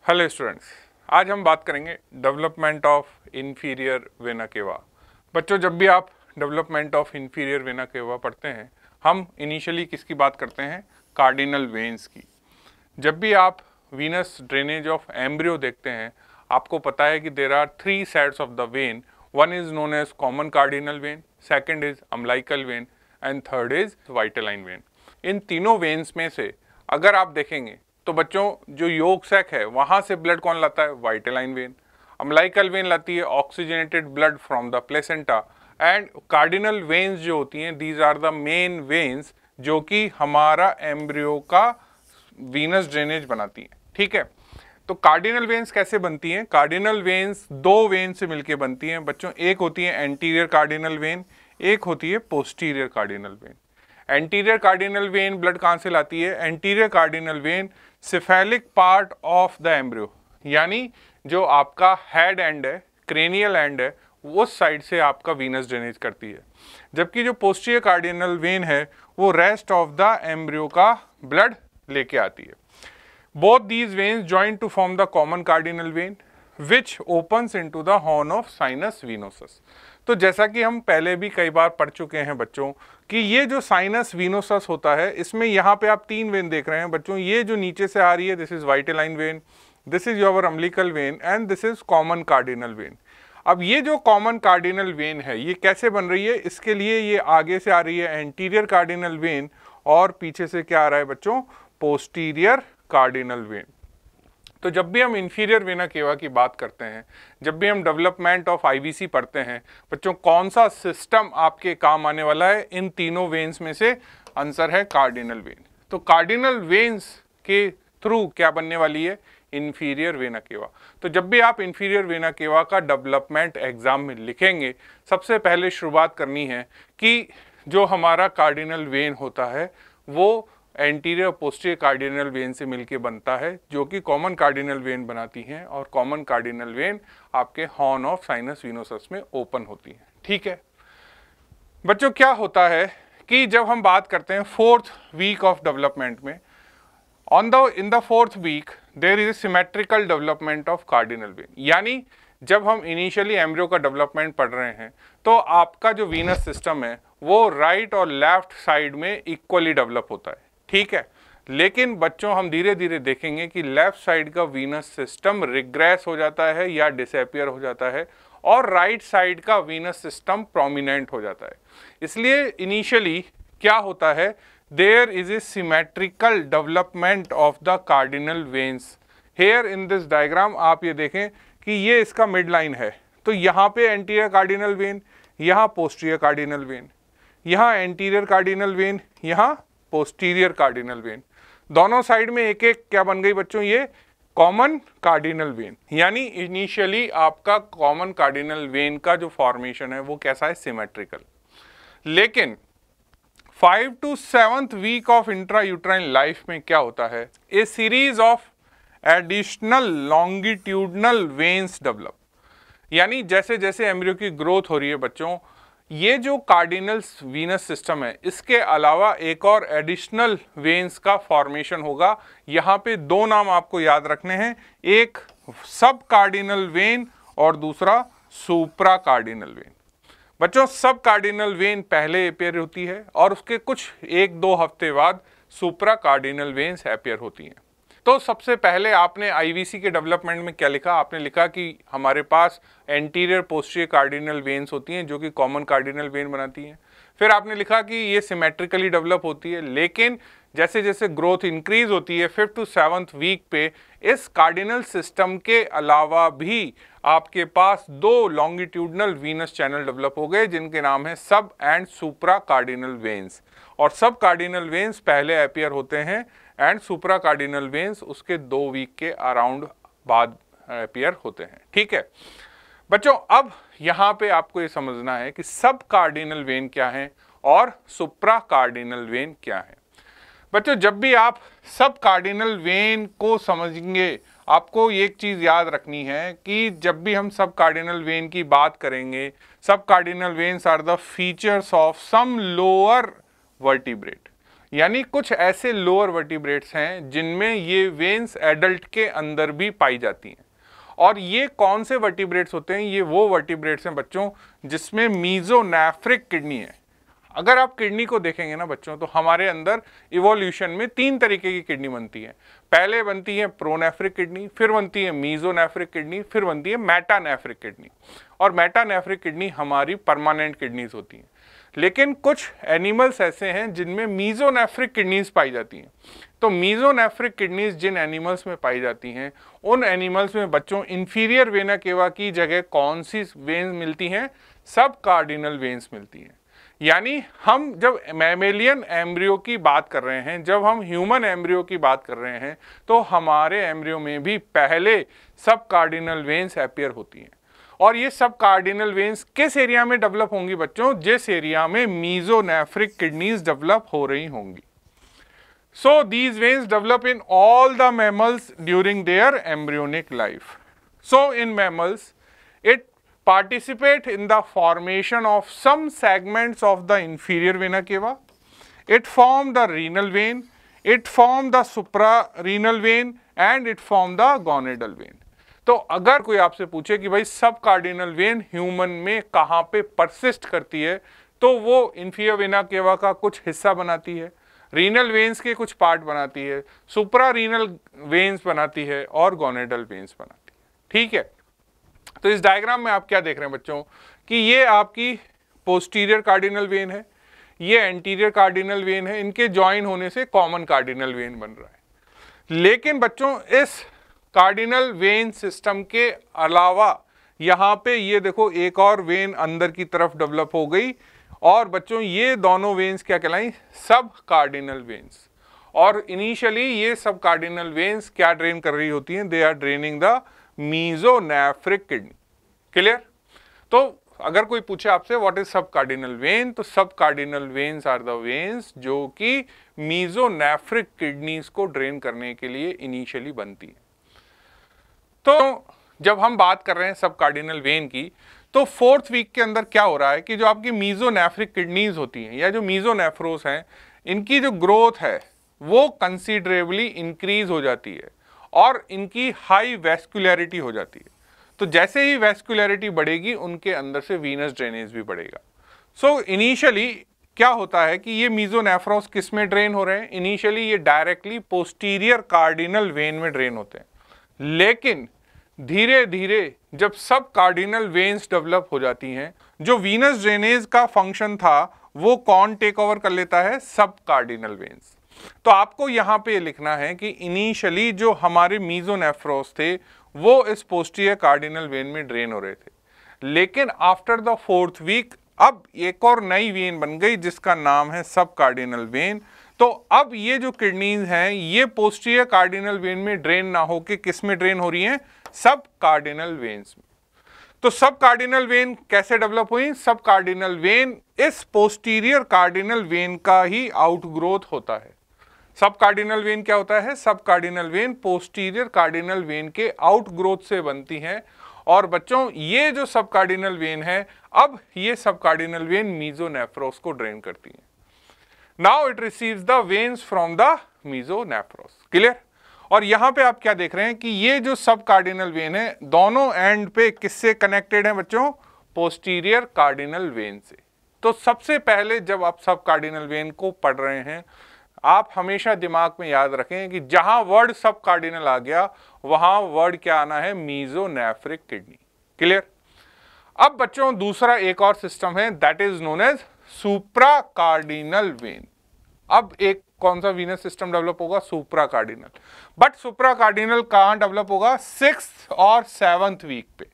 Hello students, आज हम बात करेंगे डेवलपमेंट ऑफ इंफीरियर वेना केवा। बच्चों, जब भी आप डेवलपमेंट ऑफ इंफीरियर वेना केवा पढ़ते हैं, हम इनिशियली किसकी बात करते हैं? कार्डिनल वेन्स की। जब भी आप वीनस ड्रेनेज ऑफ एम्ब्रियो देखते हैं, आपको पता है कि there are 3 sets of the vein. One is known as common cardinal vein, second is umbilical vein and third is vitelline vein. इन तीनों वेन्स में से अगर आप देखेंगे तो बच्चों, जो योग सैक है वहां से ब्लड कौन लाता है? Vitelline when. अम्बिलिकल वेन लाती है oxygenated blood from the placenta. And cardinal veins जो होती हैं, these are the main veins जो कि हमारा एम्ब्रियो का वीनस ड्रेनेज बनाती हैं। ठीक है, तो कार्डिनल वेन्स कैसे बनती हैं? कार्डिनल वेन्स दो वेन से मिलकर बनती हैं बच्चों। एक होती है एंटीरियर कार्डिनल वेन, एक होती है posterior cardinal when. Anterior cardinal when blood कहाँ से लाती है? Anterior cardinal when cephalic part of the embryo, यानी जो आपका हेड एंड है, क्रेनियल एंड है, उस साइड से आपका वीनस ड्रेनेज करती है। जबकि जो पोस्टीरियर कार्डिनल वेन है वो रेस्ट ऑफ द एम्ब्रियो का ब्लड लेके आती है। Both these veins join to form the common cardinal vein which opens into the horn of sinus venosus. तो जैसा कि हम पहले भी कई बार पढ़ चुके हैं बच्चों कि ये जो साइनस वीनोसस होता है, इसमें यहाँ पे आप 3 वेन देख रहे हैं बच्चों। ये जो नीचे से आ रही है, this is vitelline vein, this is your umbilical vein and this is common cardinal vein. अब ये जो कॉमन कार्डिनल वेन है ये कैसे बन रही है? इसके लिए ये आगे से आ रही है एंटीरियर कार्डिनल वेन और पीछे से क्या आ रहा है बच्चों? Posterior cardinal vein. तो जब भी हम इंफीरियर वेना केवा की बात करते हैं, जब भी हम डेवलपमेंट ऑफ आईवीसी पढ़ते हैं बच्चों, कौन सा सिस्टम आपके काम आने वाला है? इन तीनों वेन्स में से आंसर है कार्डिनल वेन। तो कार्डिनल वेन्स के थ्रू क्या बनने वाली है? Inferior vena cava. तो जब भी आप इंफीरियर वेना केवा का डेवलपमेंट एग्जाम में लिखेंगे, सबसे पहले शुरुआत करनी है कि जो हमारा कार्डिनल वेन होता है वो एंटीरियर पोस्टीरियर कार्डिनल वेन से मिलके बनता है, जो कि कॉमन कार्डिनल वेन बनाती हैं, और कॉमन कार्डिनल वेन आपके हॉर्न ऑफ साइनस वीनोसस में ओपन होती है। ठीक है बच्चों, क्या होता है कि जब हम बात करते हैं 4th वीक ऑफ डेवलपमेंट में, in the 4th week there is a symmetrical development of cardinal vein. यानी जब हम इनिशियली एम्ब्रियो का डेवलपमेंट पढ़ रहे हैं तो आपका जो वीनस सिस्टम है वो राइट और लेफ्ट साइड में इक्वली डेवलप होता है। ठीक है, लेकिन बच्चों हम धीरे धीरे देखेंगे कि लेफ्ट साइड का वीनस सिस्टम रिग्रेस हो जाता है या डिसअपियर हो जाता है और राइट साइड का वीनस सिस्टम प्रोमिनेंट हो जाता है। इसलिए इनिशियली क्या होता है? There is a symmetrical development of the cardinal veins. Here in this diagram आप ये देखें कि ये इसका मिड लाइन है, तो यहाँ पे एंटीरियर कार्डिनल वेन, यहाँ पोस्टीरियर कार्डिनल वेन, यहाँ एंटीरियर कार्डिनल वेन, यहाँ पोस्टीरियर कार्डिनल वेन। दोनों साइड में एक एक क्या बन गई बच्चों? ये कॉमन कार्डिनल वेन। यानी इनिशियली आपका कॉमन कार्डिनल वेन का जो फॉर्मेशन है वो कैसा है? सिमेट्रिकल। लेकिन 5 to 7th week of intrauterine life में क्या होता है? A series of additional longitudinal veins develop. यानी जैसे जैसे एम्ब्रियो की ग्रोथ हो रही है बच्चों, ये जो कार्डिनल वीनस सिस्टम है इसके अलावा एक और एडिशनल वेन्स का फॉर्मेशन होगा। यहाँ पे 2 नाम आपको याद रखने हैं, एक सब कार्डिनल वेन और दूसरा सुप्रा कार्डिनल वेन। बच्चों, सब कार्डिनल वेन पहले अपीयर होती है और उसके कुछ 1-2 हफ्ते बाद सुप्रा कार्डिनल वेन्स अपीयर होती हैं। तो सबसे पहले आपने आईवीसी के डेवलपमेंट में क्या लिखा? आपने लिखा कि हमारे पास एंटीरियर पोस्टीरियर कार्डिनल वेन्स होती हैं जो कि कॉमन कार्डिनल वेन बनाती हैं। फिर आपने लिखा कि ये सिमेट्रिकली डेवलप होती है, लेकिन जैसे जैसे ग्रोथ इंक्रीज होती है 5th to 7th वीक पे इस कार्डिनल सिस्टम के अलावा भी आपके पास 2 लॉन्गिट्यूडनल वीनस चैनल डेवलप हो गए जिनके नाम है सब एंड सुप्रा कार्डिनल वेन्स। और सब कार्डिनल वेन्स पहले अपीयर होते हैं एंड सुप्रा कार्डिनल वेन्स उसके 2 वीक के अराउंड बाद अपीयर होते हैं। ठीक है बच्चों, अब यहाँ पे आपको ये समझना है कि सब कार्डिनल वेन क्या है और सुप्रा कार्डिनल वेन क्या है। बच्चों, जब भी आप सब कार्डिनल वेन को समझेंगे, आपको एक चीज याद रखनी है कि जब भी हम सब कार्डिनल वेन की बात करेंगे, subcardinal veins are the features of some lower vertebrate. यानी कुछ ऐसे लोअर वर्टिब्रेट्स हैं जिनमें ये वेन्स एडल्ट के अंदर भी पाई जाती हैं। और ये कौन से वर्टिब्रेट्स होते हैं? ये वो वर्टिब्रेट्स हैं बच्चों जिसमें मीजोनेफ्रिक किडनी है। अगर आप किडनी को देखेंगे ना बच्चों, तो हमारे अंदर इवोल्यूशन में 3 तरीके की किडनी बनती है। पहले बनती है प्रोनेफ्रिक किडनी, फिर बनती है मीजोनेफ्रिक किडनी, फिर बनती है मेटानेफ्रिक किडनी। और मेटानेफ्रिक किडनी हमारी परमानेंट किडनीज होती हैं। लेकिन कुछ एनिमल्स ऐसे हैं जिनमें मीजोनेफ्रिक किडनीज पाई जाती हैं। तो मीजोनेफ्रिक किडनीज जिन एनिमल्स में पाई जाती हैं, उन एनिमल्स में बच्चों इंफीरियर वेना केवा की जगह कौन सी वेन्स मिलती हैं? सब कार्डिनल वेन्स मिलती हैं। यानी हम जब मैमेलियन एम्ब्रियो की बात कर रहे हैं, जब हम ह्यूमन एम्ब्रियो की बात कर रहे हैं, तो हमारे एम्ब्रियो में भी पहले सब कार्डिनल वेन्स अपीयर होती हैं। और ये सब कार्डिनल वेन्स किस एरिया में डेवलप होंगी बच्चों? जिस एरिया में मीजोनेफ्रिक किडनीज डेवलप हो रही होंगी। So these veins develop in all the mammals during their embryonic life. So in mammals it participate in the formation of some segments of the inferior vena cava. It form the renal vein, it form the suprarenal vein and it form the gonadal vein. तो अगर कोई आपसे पूछे कि भाई सब cardinal when human में कहाँ पे परसिस्ट करती है, तो वो इंफीरियर वेना केवा का कुछ हिस्सा बनाती है, रीनल वेन्स के कुछ पार्ट बनाती है, सुप्रा रीनल वेन्स बनाती है और गोनेडल वेन्स बनाती है। ठीक है, तो इस डायग्राम में आप क्या देख रहे हैं बच्चों कि ये आपकी पोस्टीरियर कार्डिनल वेन है, ये एंटीरियर कार्डिनल वेन है, इनके ज्वाइन होने से कॉमन कार्डिनल वेन बन रहा है। लेकिन बच्चों इस कार्डिनल वेन सिस्टम के अलावा यहाँ पे ये देखो एक और वेन अंदर की तरफ डेवलप हो गई, और बच्चों ये दोनों वेन्स क्या कहलाई? सब कार्डिनल वेन्स। और इनिशियली ये सब कार्डिनल वेन्स क्या ड्रेन कर रही होती हैं? They are draining the mesonephric kidney. Clear? तो अगर कोई पूछे आपसे व्हाट इज सब कार्डिनल वेन, तो subcardinal veins are the veins जो कि मीजोनेफ्रिक किडनीज को ड्रेन करने के लिए इनिशियली बनती है। तो जब हम बात कर रहे हैं सब कार्डिनल वेन की, तो 4th वीक के अंदर क्या हो रहा है कि जो आपकी मीजोनेफ्रिक किडनीज होती हैं या जो मीजोनेफ्रोस हैं, इनकी जो ग्रोथ है वो कंसीडरेबली इंक्रीज हो जाती है और इनकी हाई वैस्कुलैरिटी हो जाती है। तो जैसे ही वैस्कुलैरिटी बढ़ेगी, उनके अंदर से वीनस ड्रेनेज भी बढ़ेगा। सो इनिशियली क्या होता है कि ये मीजोनेफ्रोस किस में ड्रेन हो रहे हैं? इनिशियली ये डायरेक्टली पोस्टीरियर कार्डिनल वेन में ड्रेन होते हैं, लेकिन धीरे धीरे जब सब कार्डिनल वेन्स डेवलप हो जाती हैं, जो वीनस ड्रेनेज का फंक्शन था वो कौन टेक ओवर कर लेता है? सब कार्डिनल वेन्स। तो आपको यहाँ पे लिखना है कि इनिशियली जो हमारे मीजोनेफ्रोस थे वो इस पोस्टीरियर कार्डिनल वेन में ड्रेन हो रहे थे, लेकिन आफ्टर द 4th वीक अब एक और नई वेन बन गई जिसका नाम है सब कार्डिनल वेन। तो अब ये जो किडनीज हैं ये पोस्टीरियर कार्डिनल वेन में ड्रेन ना होके किस में ड्रेन हो रही हैं? सब कार्डिनल वेन्स में। तो सब कार्डिनल वेन कैसे डेवलप हुई? सब कार्डिनल वेन इस पोस्टीरियर कार्डिनल वेन का ही आउटग्रोथ होता है। सब कार्डिनल वेन क्या होता है? सब cardinal when posterior cardinal when के आउटग्रोथ से बनती हैं। और बच्चों ये जो सब कार्डिनल वेन है, अब ये सब कार्डिनल वेन मीजोनेफ्रोस को ड्रेन करती है। Now it receives the veins from the mesonephros. Clear? और यहां पे आप क्या देख रहे हैं कि ये जो सब कार्डिनल वेन है दोनों एंड पे किससे कनेक्टेड है बच्चों? पोस्टीरियर कार्डिनल वेन से। तो सबसे पहले जब आप सब कार्डिनल वेन को पढ़ रहे हैं, आप हमेशा दिमाग में याद रखें कि जहां वर्ड सब कार्डिनल आ गया वहां वर्ड क्या आना है? Mesonephric kidney. क्लियर? अब बच्चों दूसरा एक और सिस्टम है that is known as supra cardinal vein. अब एक कौन सा वीनस सिस्टम डेवलप होगा? Supracardinal. But supracardinal कहां डेवलप होगा? 6th और 7th वीक पे,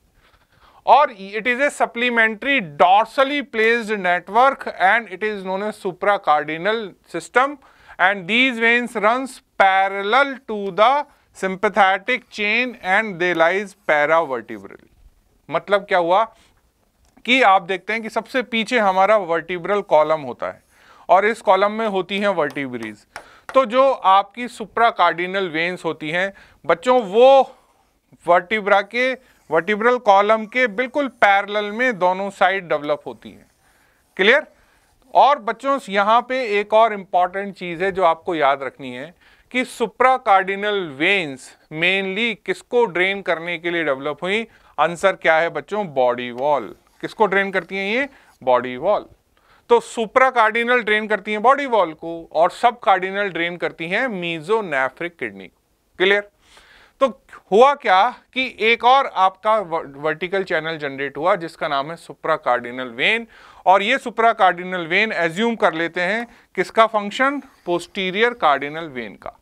और it is a supplementary dorsally placed network and it is known as supracardinal system, and these veins runs parallel to the sympathetic chain and they lies paravertebrally। मतलब क्या हुआ कि आप देखते हैं कि सबसे पीछे हमारा वर्टिब्रल कॉलम होता है और इस कॉलम में होती हैं वर्टिब्रीज। तो जो आपकी सुप्रा कार्डिनल वेन्स होती हैं बच्चों, वो वर्टिब्रा के वर्टिब्रल कॉलम के बिल्कुल पैरेलल में दोनों साइड डेवलप होती हैं। क्लियर? और बच्चों यहाँ पे एक और इम्पॉर्टेंट चीज है जो आपको याद रखनी है कि सुप्रा कार्डिनल वेन्स मेनली किसको ड्रेन करने के लिए डेवलप हुई? आंसर क्या है बच्चों? Body wall. किसको ड्रेन करती हैं ये? Body wall. तो सुप्रा कार्डिनल ड्रेन करती हैं बॉडी वॉल को और सब कार्डिनल ड्रेन करती हैं मीजोनेफ्रिक किडनी। क्लियर? तो हुआ क्या कि एक और आपका वर्टिकल चैनल जनरेट हुआ जिसका नाम है सुप्रा कार्डिनल वेन, और ये सुप्रा कार्डिनल वेन एज्यूम कर लेते हैं किसका फंक्शन? पोस्टीरियर कार्डिनल वेन का।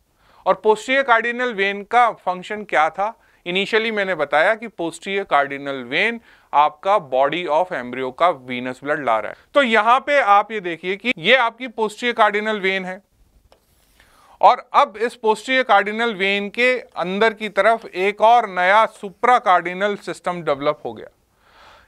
और पोस्टीरियर कार्डिनल वेन का फंक्शन क्या था? इनिशियली मैंने बताया कि पोस्टीरियर कार्डिनल वेन आपका बॉडी ऑफ एम्ब्रियो का वीनस ब्लड ला रहा है। तो यहां पे आप ये देखिए कि ये आपकी पोस्टीरियर कार्डिनल वेन है और अब इस पोस्टीरियर कार्डिनल वेन के अंदर की तरफ एक और नया सुप्रा कार्डिनल सिस्टम डेवलप हो गया।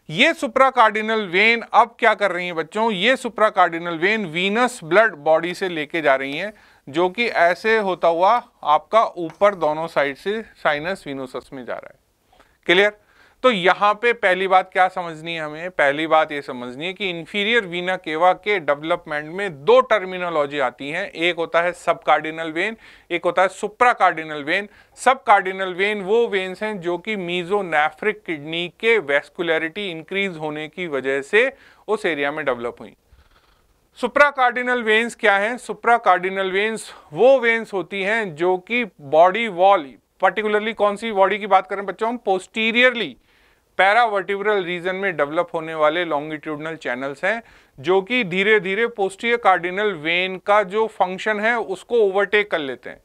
ये सुप्रा कार्डिनल वेन अब क्या कर रही हैं बच्चों? ये supra cardinal vein venous blood body से लेके जा रही हैं, जो कि ऐसे होता हुआ आपका ऊपर दोनों साइड से साइनस विनोसस में जा रहा है। क्लियर? तो यहां पे पहली बात क्या समझनी है हमें? पहली बात ये समझनी है कि इंफीरियर वीना केवा के डेवलपमेंट में दो टर्मिनोलॉजी आती हैं। एक होता है सब कार्डिनल वेन, एक होता है सुप्रा कार्डिनल वेन। सब कार्डिनल वेन वो वेन्स हैं जो कि मीजोनेफ्रिक किडनी के वैस्कुलरिटी इंक्रीज होने की वजह से उस एरिया में डेवलप हुई। सुप्रा कार्डिनल वेन्स क्या हैं? सुप्रा कार्डिनल वेन्स वो वेन्स होती हैं जो कि बॉडी वॉल, पर्टिकुलरली कौन सी बॉडी की बात करें बच्चों? हम पोस्टीरियरली पैरावर्टिब्रल रीजन में डेवलप होने वाले लॉन्गिट्यूडनल चैनल्स हैं जो कि धीरे धीरे पोस्टीरियर कार्डिनल वेन का जो फंक्शन है उसको ओवरटेक कर लेते हैं।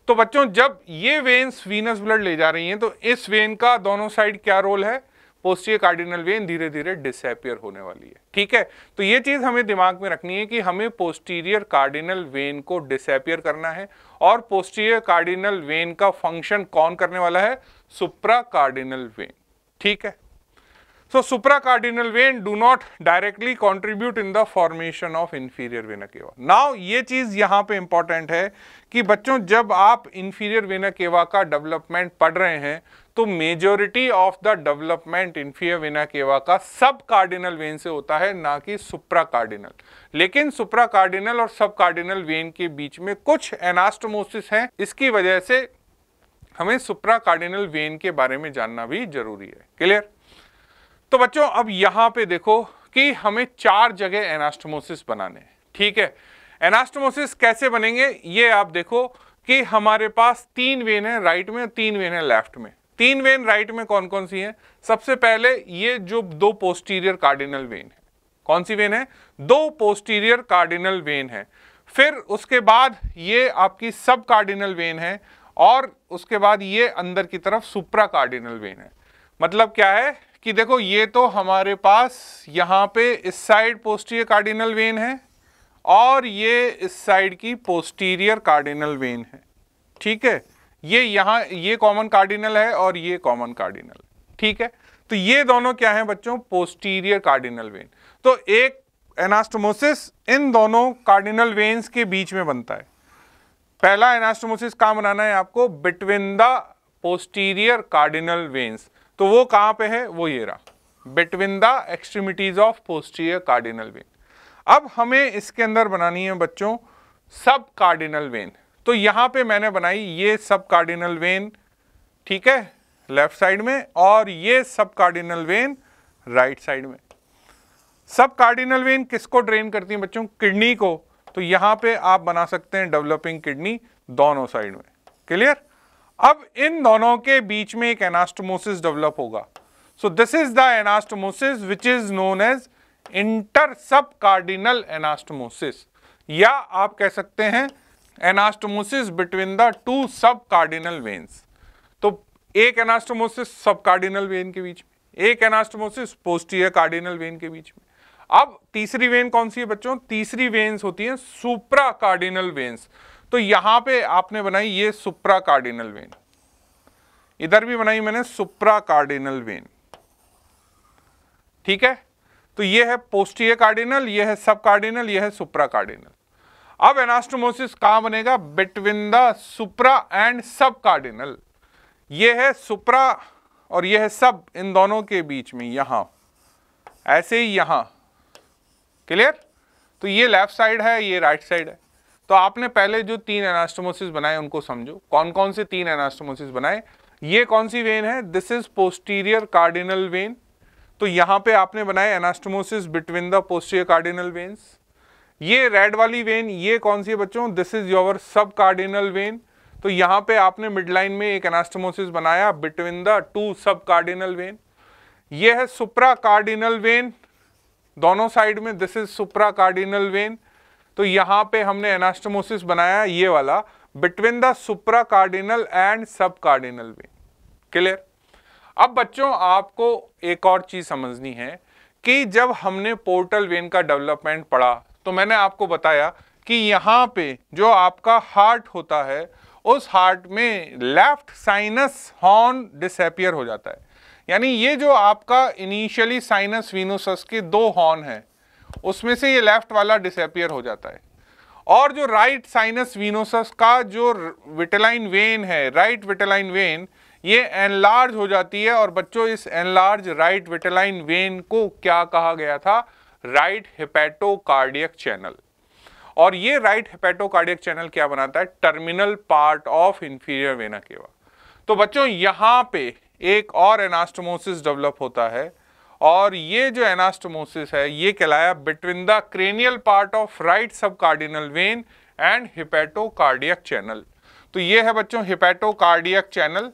तो बच्चों जब ये वेन्स वीनस ब्लड ले जा रही हैं तो इस वेन का दोनों साइड क्या रोल है? पोस्टीरियर कार्डिनल वेन धीरे धीरे डिसअपीयर होने वाली है। ठीक है, तो ये चीज हमें दिमाग में रखनी है कि हमें पोस्टीरियर कार्डिनल वेन को डिसअपीयर करना है और पोस्टीरियर कार्डिनल वेन का फंक्शन कौन करने वाला है? सुप्रा कार्डिनल वेन। ठीक है, so supracardinal vein do not directly contribute in the formation of inferior vena cava. Now ये चीज यहां पे इंपॉर्टेंट है कि बच्चों जब आप इंफीरियर वेना केवा का डेवलपमेंट पढ़ रहे हैं तो majority of the development inferior vena केवा का सब कार्डिनल वेन से होता है, ना कि सुप्रा कार्डिनल। लेकिन सुप्रा कार्डिनल और सब कार्डिनल वेन के बीच में कुछ एनास्टोमोसिस है, इसकी वजह से हमें सुप्रा कार्डिनल वेन के बारे में जानना भी जरूरी है। क्लियर? तो बच्चों अब यहां पे देखो कि हमें 4 जगह एनास्टोमोसिस बनाने हैं। ठीक है, एनास्टोमोसिस कैसे बनेंगे ये आप देखो कि हमारे पास 3 वेन है राइट में, 3 वेन है लेफ्ट में। 3 वेन राइट में कौन कौन सी हैं? सबसे पहले ये जो 2 पोस्टीरियर कार्डिनल वेन है, कौन सी वेन है? 2 पोस्टीरियर कार्डिनल वेन है। फिर उसके बाद ये आपकी सब कार्डिनल वेन है और उसके बाद ये अंदर की तरफ सुप्रा कार्डिनल वेन है। मतलब क्या है कि देखो ये तो हमारे पास यहाँ पे इस साइड पोस्टीरियर कार्डिनल वेन है और ये इस साइड की पोस्टीरियर कार्डिनल वेन है। ठीक है, ये यहाँ ये कॉमन कार्डिनल है और ये कॉमन कार्डिनल। ठीक है, तो ये दोनों क्या है बच्चों? Posterior cardinal vein. तो एक एनास्टोमोसिस इन दोनों कार्डिनल वेन्स के बीच में बनता है। पहला एनास्टोमोसिस कहाँ बनाना है आपको? Between the posterior cardinal veins. तो वो कहां पे है? वो ये रहा, between the extremities of posterior cardinal vein. अब हमें इसके अंदर बनानी है बच्चों सब कार्डिनल वेन। तो यहां पे मैंने बनाई ये सब कार्डिनल वेन, ठीक है, लेफ्ट साइड में, और ये सब कार्डिनल वेन राइट साइड में। सब कार्डिनल वेन किसको ड्रेन करती है बच्चों? किडनी को। तो यहां पे आप बना सकते हैं डेवलपिंग किडनी दोनों साइड में। क्लियर? अब इन दोनों के बीच में एक एनास्टोमोसिस डेवलप होगा। So this is the anastomosis which is known as intersubcardinal anastomosis, या आप कह सकते हैं एनास्टोमोसिस बिटवीन द 2 सब कार्डिनल वेन्स। तो एक एनास्टोमोसिस सब कार्डिनल वेन के बीच में, एक एनास्टोमोसिस पोस्टीरियर कार्डिनल वेन के बीच में। अब तीसरी वेन कौन सी है बच्चों? तीसरी वेन्स होती हैं सुप्रा कार्डिनल वेन्स। तो यहां पे आपने बनाई ये सुप्रा कार्डिनल वेन, इधर भी बनाई मैंने सुप्रा कार्डिनल वेन। ठीक है, तो ये है पोस्टीरियर कार्डिनल, ये है सब कार्डिनल, ये है सुप्रा कार्डिनल। अब एनास्टोमोसिस कहां बनेगा? Between the supra and sub cardinal. ये है सुप्रा और ये है सब, इन दोनों के बीच में, यहां ऐसे ही यहां। क्लियर? तो ये लेफ्ट साइड है, ये राइट साइड है। तो आपने पहले जो 3 एनास्टोमोसिस बनाए उनको समझो। कौन कौन से 3 एनास्टोमोसिस बनाए? ये कौन सी वेन है? This is posterior cardinal vein. तो यहां पे आपने बनाए anastomosis between the posterior cardinal veins. ये रेड वाली वेन ये कौन सी है बच्चों? दिस इज योर सब कार्डिनल वेन। तो यहां पे आपने मिड लाइन में एक एनास्टोमोसिस बनाया बिटवीन द 2 सब कार्डिनल वेन। ये है सुप्रा कार्डिनल वेन, दोनों साइड में, this is supra cardinal vein. तो यहां पे हमने एनास्टोमोसिस बनाया ये वाला between the supra cardinal and sub cardinal when. Clear? अब बच्चों आपको एक और चीज समझनी है कि जब हमने पोर्टल वेन का डेवलपमेंट पढ़ा तो मैंने आपको बताया कि यहां पे जो आपका हार्ट होता है उस हार्ट में लेफ्ट साइनस हॉर्न डिसअपीयर हो जाता है। यानी ये जो आपका इनिशियली साइनस वीनोसस के 2 हॉर्न है उसमें से ये लेफ्ट वाला डिसअपीयर हो जाता है, और जो राइट साइनस वीनोसस का जो विटेलाइन वेन है, राइट विटेलाइन वेन, ये एनलार्ज हो जाती है। और बच्चों इस एनलार्ज राइट विटेलाइन वेन को क्या कहा गया था? Right hepatocardiac channel. और ये राइट हेपेटोकार्डियक चैनल क्या बनाता है? Terminal part of inferior vena cava. तो बच्चों यहां पे एक और एनास्टोमोसिस डेवलप होता है, और ये जो एनास्टोमोसिस है ये कहलाया between the cranial part of right sub cardinal vein and हेपेटोकार्डियक channel. तो ये है बच्चों हेपेटोकार्डियक चैनल,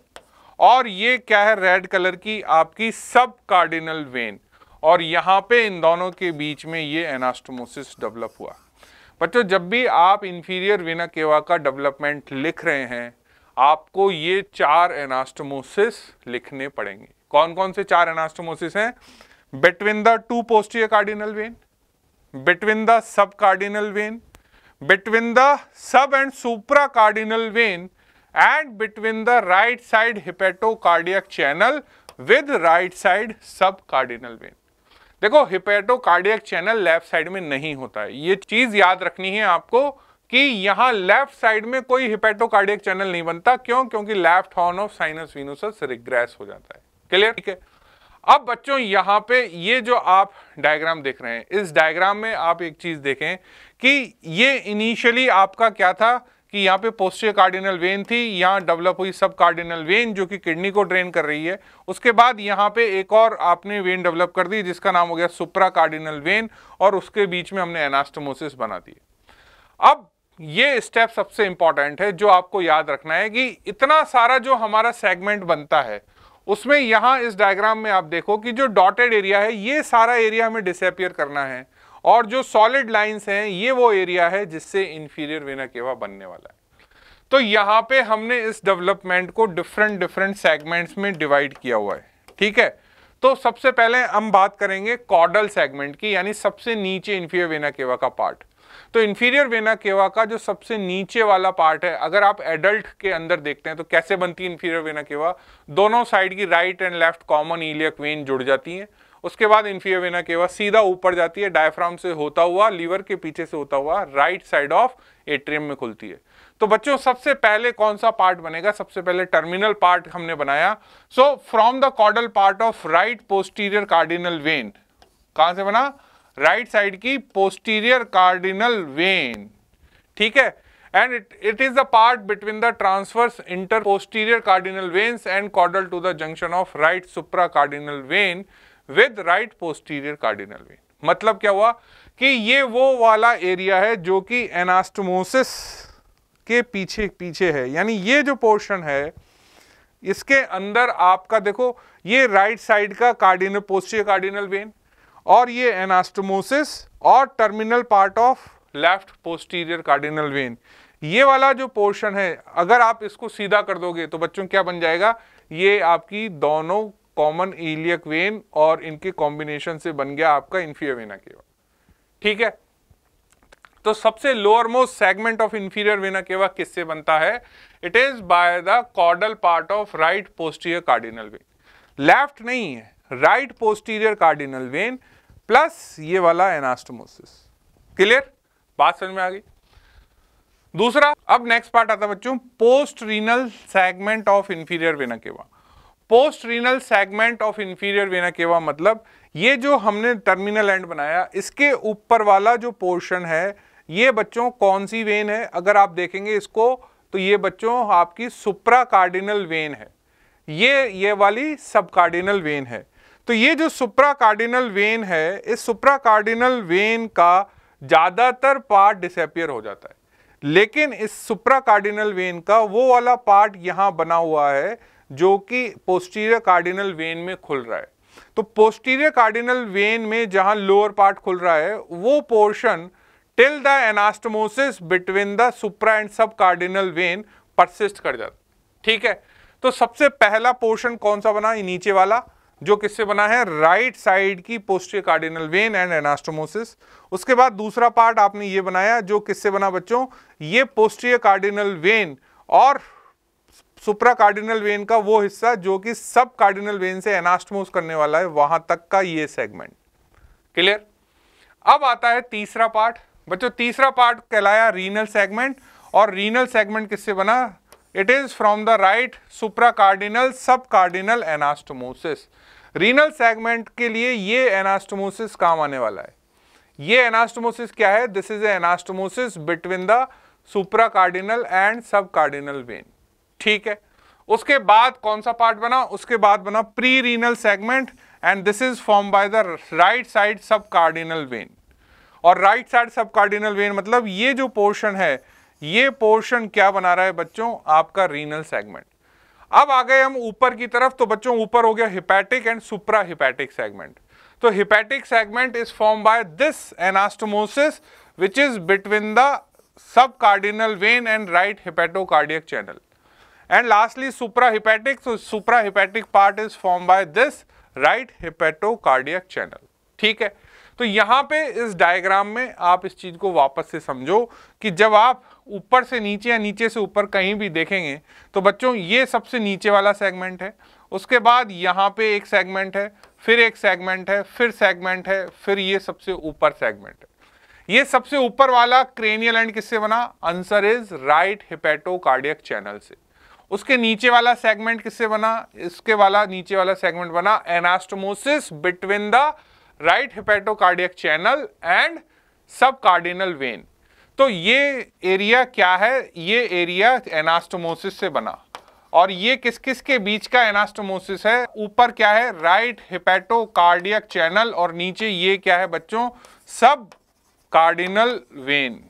और ये क्या है? रेड कलर की आपकी सब कार्डिनल वेन, और यहां पे इन दोनों के बीच में ये एनास्टोमोसिस डेवलप हुआ। बच्चों जब भी आप इंफीरियर वेना केवा का डेवलपमेंट लिख रहे हैं आपको ये 4 एनास्टोमोसिस लिखने पड़ेंगे। कौन कौन से 4 एनास्टोमोसिस हैं? Between the 2 posterior cardinal vein, between the sub cardinal vein, between the sub and supra cardinal vein, and between the right side hepatocardiac channel with right side sub cardinal vein. देखो hepatocardiac channel left side में नहीं होता है, ये चीज याद रखनी है आपको कि यहां लेफ्ट साइड में कोई हेपेटोकार्डियक चैनल नहीं बनता। क्यों? क्योंकि left horn of sinus venosus regress हो जाता है। क्लियर? ठीक है। अब बच्चों यहां पे ये जो आप डायग्राम देख रहे हैं, इस डायग्राम में आप एक चीज देखें कि ये इनिशियली आपका क्या था कि यहाँ पे पोस्टीरियर कार्डिनल वेन थी, यहाँ डेवलप हुई सब कार्डिनल वेन जो कि किडनी को ड्रेन कर रही है। उसके बाद यहाँ पे एक और आपने वेन डेवलप कर दी जिसका नाम हो गया सुप्रा कार्डिनल वेन, और उसके बीच में हमने एनास्टोमोसिस बना दी। अब ये स्टेप सबसे इंपॉर्टेंट है जो आपको याद रखना है कि इतना सारा जो हमारा सेगमेंट बनता है उसमें यहां इस डायग्राम में आप देखो कि जो डॉटेड एरिया है ये सारा एरिया हमें डिसअपीयर करना है, और जो सॉलिड लाइंस हैं ये वो एरिया है जिससे इंफीरियर वेना केवा बनने वाला है। तो यहां पे हमने इस डेवलपमेंट को डिफरेंट सेगमेंट्स में डिवाइड किया हुआ है। ठीक है, तो सबसे पहले हम बात करेंगे कॉर्डल सेगमेंट की, यानी सबसे नीचे इंफीरियर वेना केवा का पार्ट। तो इंफीरियर वेना केवा का जो सबसे नीचे वाला पार्ट है, अगर आप एडल्ट के अंदर देखते हैं तो कैसे बनती है इंफीरियर वेना केवा? दोनों साइड की right and left common iliac when जुड़ जाती हैं। उसके बाद इंफीरियर वेना केवा सीधा ऊपर जाती है, डायफ्राम से होता हुआ, लीवर के पीछे से होता हुआ राइट साइड ऑफ एट्रियम में खुलती है। तो बच्चों सबसे पहले कौन सा पार्ट बनेगा? सबसे पहले टर्मिनल पार्ट हमने बनाया। So from the caudal part of right posterior cardinal vein, कहां से बना? राइट साइड की पोस्टीरियर कार्डिनल वेन। ठीक है, and it is the part between the transverse inter posterior cardinal veins and caudal to the junction of right supra cardinal vein with right posterior cardinal vein. मतलब क्या हुआ कि ये वो वाला एरिया है जो कि एनास्टोमोसिस के पीछे है, यानी ये जो पोर्शन है इसके अंदर आपका देखो ये राइट साइड का कार्डिनल पोस्टीरियर कार्डिनल वेन, और ये एनास्टोमोसिस और terminal part of left posterior cardinal when. ये वाला जो पोर्शन है अगर आप इसको सीधा कर दोगे तो बच्चों क्या बन जाएगा? ये आपकी दोनों कॉमन इलियक वेन और इनके कॉम्बिनेशन से बन गया आपका इंफीरियर वेना केवा। ठीक है, तो सबसे lowermost segment of inferior vena cava किससे बनता है? It is by the caudal part of right posterior cardinal vein. Left नहीं है, right posterior cardinal vein plus ये वाला एनास्टोमोसिस। क्लियर? बात समझ में आ गई? दूसरा, अब नेक्स्ट पार्ट आता है बच्चों post renal segment of inferior vena केवा। Post renal segment of inferior vena केवा मतलब ये जो हमने टर्मिनल एंड बनाया, इसके ऊपर वाला जो पोर्शन है ये बच्चों कौन सी वेन है? अगर आप देखेंगे इसको तो ये बच्चों आपकी सुप्रा कार्डिनल वेन है, ये वाली सब कार्डिनल वेन है। तो ये जो सुप्रा कार्डिनल वेन है, इस सुप्रा कार्डिनल वेन का ज्यादातर पार्ट डिसअपियर हो जाता है, लेकिन इस सुप्रा कार्डिनल वेन का वो वाला पार्ट यहां बना हुआ है जो कि पोस्टीरियर कार्डिनल वेन में खुल रहा है। तो पोस्टीरियर कार्डिनल वेन में जहां लोअर पार्ट खुल रहा है वो portion till the anastomosis between the supra and sub cardinal when persist कर जाता। ठीक है, तो सबसे पहला पोर्शन कौन सा बना? ये नीचे वाला जो किससे बना है? राइट साइड की posterior cardinal vein and anastomosis. उसके बाद दूसरा पार्ट आपने ये बनाया जो किससे बना बच्चों? ये पोस्टीरियर कार्डिनल वेन और सुप्रा कार्डिनल वेन का वो हिस्सा जो कि सब कार्डिनल वेन से एनास्टोमोस करने वाला है, वहां तक का ये सेगमेंट। क्लियर? अब आता है तीसरा पार्ट बच्चों। तीसरा पार्ट कहलाया रीनल सेगमेंट, और रीनल सेगमेंट किससे बना? It is from the right supra cardinal सब कार्डिनल एनास्टोमोसिस। रीनल सेगमेंट के लिए ये एनास्टोमोसिस काम आने वाला है। ये एनास्टोमोसिस क्या है? This is anastomosis between the supra cardinal and sub cardinal vein. ठीक है, उसके बाद कौन सा पार्ट बना? उसके बाद बना pre renal segment, and this is form by the right side sub cardinal when. और right side sub cardinal vein मतलब ये जो पोर्शन है, ये पोर्शन क्या बना रहा है बच्चों? आपका रीनल सेगमेंट। अब आ गए हम ऊपर की तरफ, तो बच्चों ऊपर हो गया hepatic and supra hepatic segment. तो hepatic segment is form by this anastomosis which is between the sub cardinal vein and right hepatocardiac channel. And lastly suprahepatic, so suprahepatic part is formed by this right hepatocardiac channel। ठीक है, तो यहां पे इस diagram में आप इस चीज को वापस से समझो कि जब आप ऊपर से नीचे या नीचे से ऊपर कहीं भी देखेंगे तो बच्चों ये सबसे नीचे वाला सेगमेंट है, उसके बाद यहाँ पे एक सेगमेंट है, फिर एक सेगमेंट है, फिर सेगमेंट है, फिर ये सबसे ऊपर सेगमेंट है। ये सबसे ऊपर वाला क्रेनियल एंड किससे बना? Answer is right hepatocardiac channel से। उसके नीचे वाला सेगमेंट किससे बना? इसके वाला नीचे वाला सेगमेंट बना anastomosis between the right hepatocardiac channel and sub cardinal vein. तो ये एरिया क्या है? ये एरिया एनास्टोमोसिस से बना। और ये किस किस के बीच का एनास्टोमोसिस है? ऊपर क्या है? राइट हिपैटोकार्डियक चैनल, और नीचे ये क्या है बच्चों? सब कार्डिनल वेन।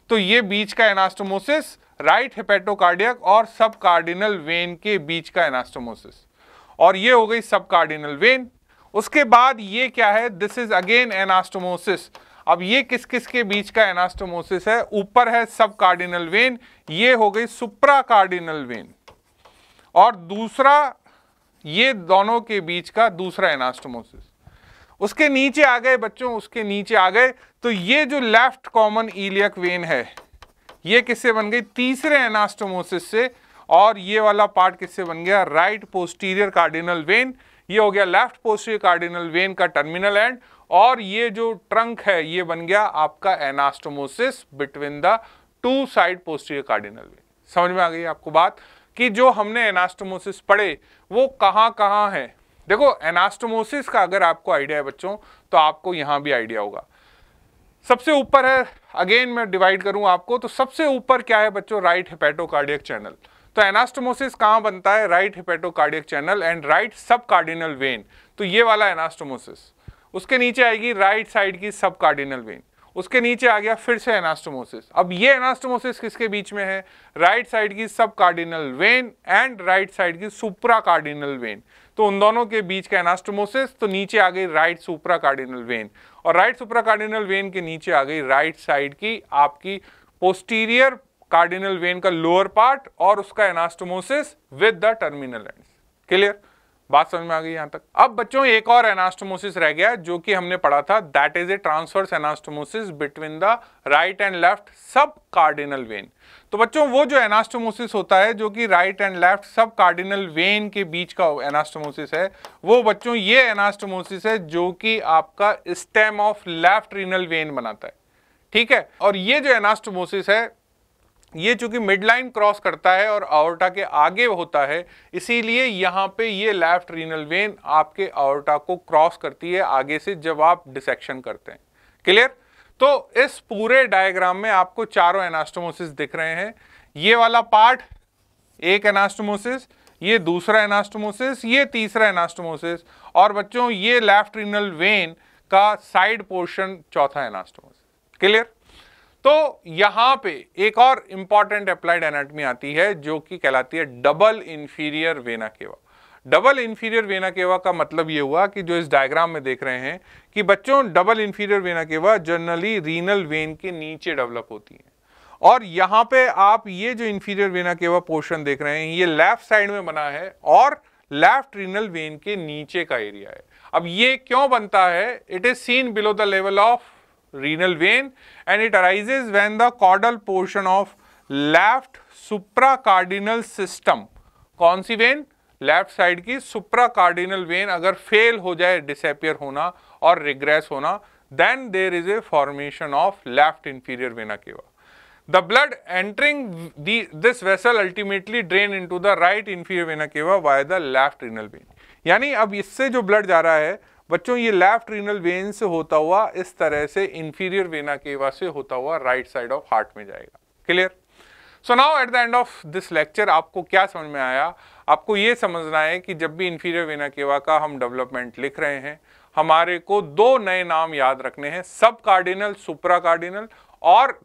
तो ये बीच का एनास्टोमोसिस राइट हिपैटोकार्डियक और सब कार्डिनल वेन के बीच का एनास्टोमोसिस, और ये हो गई सब कार्डिनल वेन। उसके बाद ये क्या है? This is again anastomosis. अब ये किस किस के बीच का एनास्टोमोसिस है? ऊपर है सब कार्डिनल वेन, ये हो गई सुप्रा कार्डिनल वेन, और दूसरा ये दोनों के बीच का दूसरा एनास्टोमोसिस। उसके नीचे आ गए बच्चों, उसके नीचे आ गए तो ये जो लेफ्ट कॉमन इलियक वेन है ये किससे बन गई? तीसरे एनास्टोमोसिस से। और ये वाला पार्ट किससे बन गया? Right posterior cardinal when. ये हो गया लेफ्ट पोस्टीरियर कार्डिनल वेन का टर्मिनल एंड, और ये जो ट्रंक है ये बन गया आपका anastomosis between the two side posterior cardinal when. समझ में आ गई आपको बात कि जो हमने एनास्टोमोसिस पढ़े वो कहाँ कहाँ है? देखो एनास्टोमोसिस का अगर आपको आइडिया है बच्चों तो आपको यहाँ भी आइडिया होगा। सबसे ऊपर है, अगेन मैं डिवाइड करूं आपको, तो सबसे ऊपर क्या है बच्चों? Right hepatocardiac channel. तो एनास्टोमोसिस कहां बनता है? Right hepatocardiac channel and right sub cardinal vein. तो ये वाला एनास्टोमोसिस। उसके नीचे आएगी राइट साइड की सब कार्डिनल वेन, उसके नीचे आ गया फिर से एनास्टोमोसिस। अब ये एनास्टोमोसिस किसके बीच में है? राइट साइड की सब cardinal vein and right side की सुप्रा कार्डिनल वेन। तो उन दोनों के बीच का एनास्टोमोसिस। तो नीचे आ गई राइट सुप्रा कार्डिनल वेन, और राइट सुप्रा कार्डिनल वेन के नीचे आ गई राइट साइड की आपकी पोस्टीरियर कार्डिनल वेन का लोअर पार्ट और उसका anastomosis with the terminal ends. Clear? बात समझ में आ गई यहां तक? अब बच्चों एक और एनास्टोमोसिस रह गया जो कि हमने पढ़ा था, that is a transverse anastomosis between the right and left सब कार्डिनल वेन। तो बच्चों वो जो एनास्टोमोसिस होता है जो कि राइट एंड लेफ्ट सब कार्डिनल वेन के बीच का एनास्टोमोसिस है, वो बच्चों ये एनास्टोमोसिस है जो कि आपका stem of left renal vein बनाता है। ठीक है, और ये जो एनास्टोमोसिस है ये चूंकि मिड लाइन क्रॉस करता है और आयोर्टा के आगे होता है, इसीलिए यहाँ पे ये लेफ्ट रीनल वेन आपके आयोर्टा को क्रॉस करती है आगे से जब आप डिसेक्शन करते हैं। क्लियर? तो इस पूरे डायग्राम में आपको चारों एनास्टोमोसिस दिख रहे हैं। ये वाला पार्ट एक एनास्टोमोसिस, ये दूसरा एनास्टोमोसिस, ये तीसरा एनास्टोमोसिस, और बच्चों ये लेफ्ट रीनल वेन का साइड पोर्शन चौथा एनास्टोमोसिस। क्लियर? तो यहां पे एक और इंपॉर्टेंट अप्लाइड एनाटॉमी आती है जो कि कहलाती है डबल इंफीरियर वेना केवा। डबल इंफीरियर वेना केवा का मतलब ये हुआ कि जो इस डायग्राम में देख रहे हैं कि बच्चों डबल इंफीरियर वेना केवा जनरली रीनल वेन के नीचे डेवलप होती है, और यहां पे आप ये जो इंफीरियर वेना केवा पोर्शन देख रहे हैं ये लेफ्ट साइड में बना है और लेफ्ट रीनल वेन के नीचे का एरिया है। अब ये क्यों बनता है? It is seen below the level of renal vein and it arises when the caudal portion of left supracardinal system, कौन सी वेन? लेफ्ट साइड की सुप्राकार्डिनल वेन अगर फेल हो जाए डिसअपियर होना और रिग्रेस होना, then there is a formation of left inferior vena cava. The blood entering this vessel ultimately drain into the right inferior vena cava via the left renal vein. यानी अब इससे जो blood जा रहा है बच्चों ये लेफ्ट रीनल वेन से होता हुआ इस तरह से इंफीरियर वेना केवा से होता हुआ राइट साइड ऑफ हार्ट में जाएगा। Clear? So now at the end of this lecture आपको क्या समझ में आया? आपको ये समझना है कि जब भी इंफीरियर वेना केवा का हम डेवलपमेंट लिख रहे हैं, हमारे को दो नए नाम याद रखने हैं, सब कार्डिनल, सुप्रा कार्डिनल, और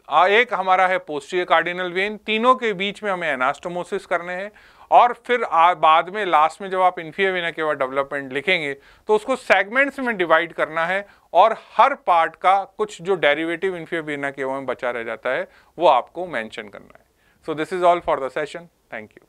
एक हमारा है पोस्टीरियर कार्डिनल वेन। तीनों के बीच में हमें एनास्टोमोसिस करने हैं, और फिर बाद में लास्ट में जब आप इंफीरियर वेना केवा डेवलपमेंट लिखेंगे तो उसको सेगमेंट्स में डिवाइड करना है, और हर पार्ट का कुछ जो डेरिवेटिव इंफीरियर वेना केवा में बचा रह जाता है वो आपको मेंशन करना है। सो this is all for the session. Thank you.